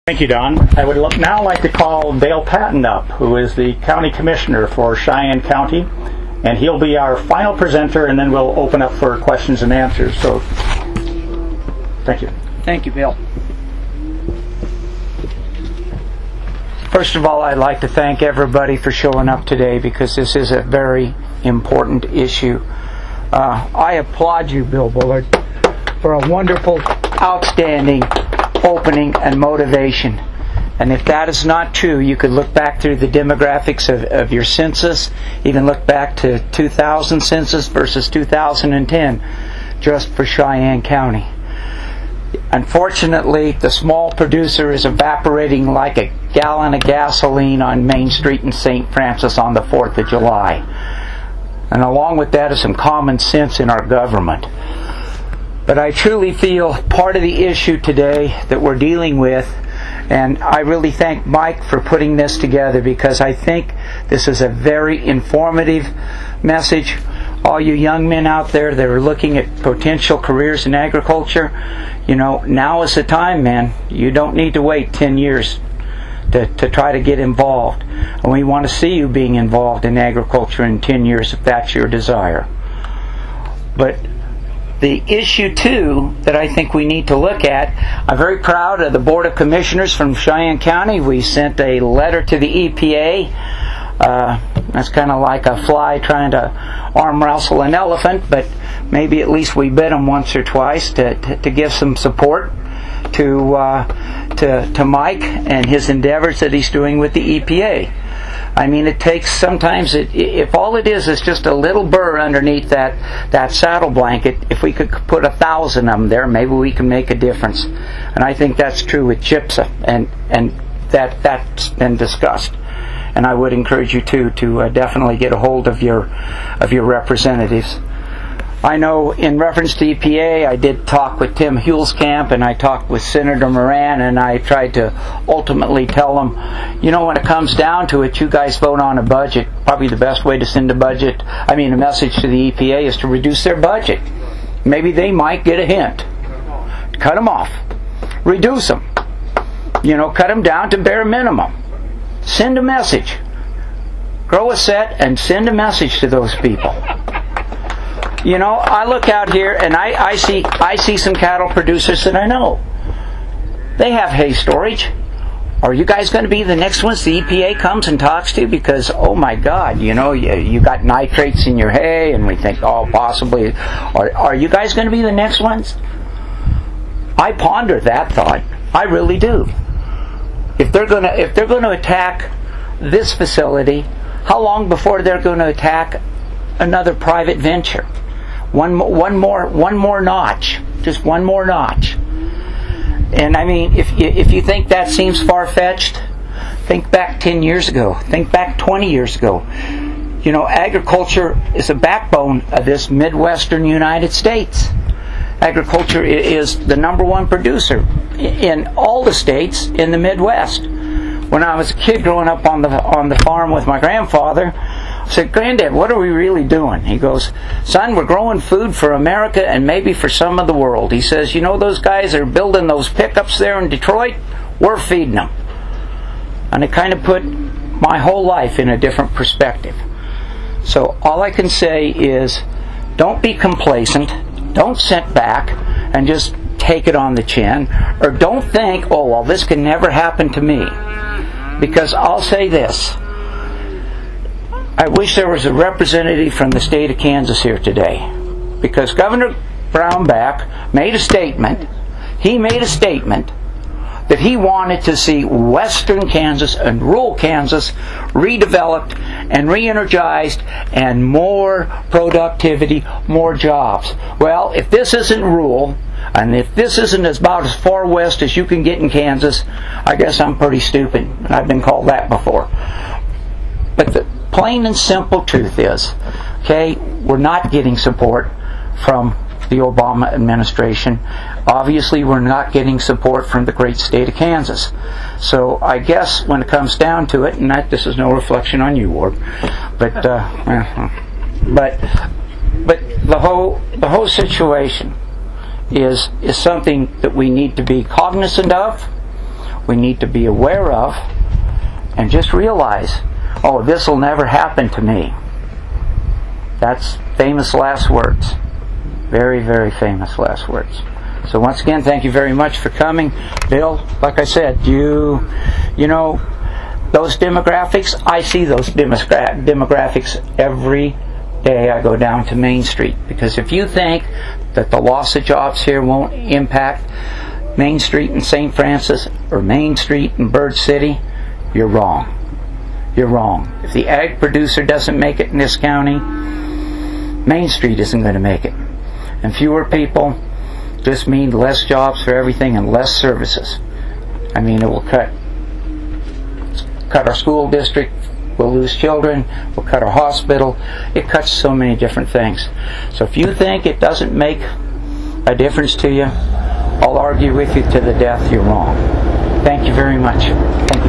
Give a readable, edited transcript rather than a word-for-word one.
Thank you, Don. I would now like to call Dale Patton up, who is the County Commissioner for Cheyenne County, and he'll be our final presenter, and then we'll open up for questions and answers. So, thank you. Thank you, Bill. First of all, I'd like to thank everybody for showing up today because this is a very important issue. I applaud you, Bill Bullard, for a wonderful, outstanding opening and motivation. And if that is not true, you could look back through the demographics of your census, even look back to 2000 census versus 2010, just for Cheyenne County. Unfortunately, the small producer is evaporating like a gallon of gasoline on Main Street in St. Francis on the 4th of July. And along with that is some common sense in our government. But I truly feel part of the issue today that we're dealing with, and I really thank Mike for putting this together because I think this is a very informative message. All you young men out there that are looking at potential careers in agriculture, you know, now is the time, man. You don't need to wait 10 years to try to get involved. And we want to see you being involved in agriculture in 10 years if that's your desire. But the issue, too, that I think we need to look at, I'm very proud of the Board of Commissioners from Cheyenne County. We sent a letter to the EPA. That's kind of like a fly trying to arm wrestle an elephant, but maybe at least we bit him once or twice to give some support to Mike and his endeavors that he's doing with the EPA. I mean, it takes sometimes, if all it is just a little burr underneath that saddle blanket, if we could put 1,000 of them there, maybe we can make a difference. And I think that's true with GIPSA, and that's been discussed. And I would encourage you to definitely get a hold of your representatives. I know in reference to EPA, I did talk with Tim Hulskamp and I talked with Senator Moran, and I tried to ultimately tell them, you know, when it comes down to it, you guys vote on a budget. Probably the best way to send a message to the EPA is to reduce their budget. Maybe they might get a hint. Cut them off. Reduce them. You know, cut them down to bare minimum. Send a message. Grow a set and send a message to those people. You know, I look out here and I see some cattle producers that I know. They have hay storage. Are you guys going to be the next ones the EPA comes and talks to? Because, oh my God, you know, you got nitrates in your hay, and we think, oh, possibly. Are you guys going to be the next ones? I ponder that thought. I really do. If they're going to attack this facility, how long before they're going to attack another private venture? One more notch, just one more notch. And I mean, if you think that seems far-fetched, think back 10 years ago. Think back 20 years ago. You know, agriculture is a backbone of this Midwestern United States. Agriculture is the #1 producer in all the states in the Midwest. When I was a kid growing up on the farm with my grandfather, I said, "Granddad, what are we really doing?" He goes, "Son, we're growing food for America and maybe for some of the world." He says, "You know those guys are building those pickups there in Detroit? We're feeding them." And it kind of put my whole life in a different perspective. So all I can say is, don't be complacent, don't sit back and just take it on the chin, or don't think, oh, well, this can never happen to me. Because I'll say this, I wish there was a representative from the state of Kansas here today. Because Governor Brownback made a statement, that he wanted to see western Kansas and rural Kansas redeveloped and re-energized and more productivity, more jobs. Well, if this isn't rural, and if this isn't about as far west as you can get in Kansas, I guess I'm pretty stupid. I've been called that before. But the plain and simple truth is, okay, we're not getting support from the Obama administration. Obviously, we're not getting support from the great state of Kansas. So I guess when it comes down to it, and this is no reflection on you, Ward, but the whole situation is something that we need to be cognizant of. we need to be aware of, and just realize, oh, this will never happen to me. That's famous last words. Very, very famous last words. So once again, thank you very much for coming. Bill, like I said, you know, those demographics, I see those demographics every day I go down to Main Street. Because if you think that the loss of jobs here won't impact Main Street in St. Francis or Main Street in Bird City, you're wrong. You're wrong. If the ag producer doesn't make it in this county, Main Street isn't going to make it. And fewer people just mean less jobs for everything and less services. I mean, it will cut our school district, we'll lose children, we'll cut our hospital. It cuts so many different things. So if you think it doesn't make a difference to you, I'll argue with you to the death you're wrong. Thank you very much. Thank you.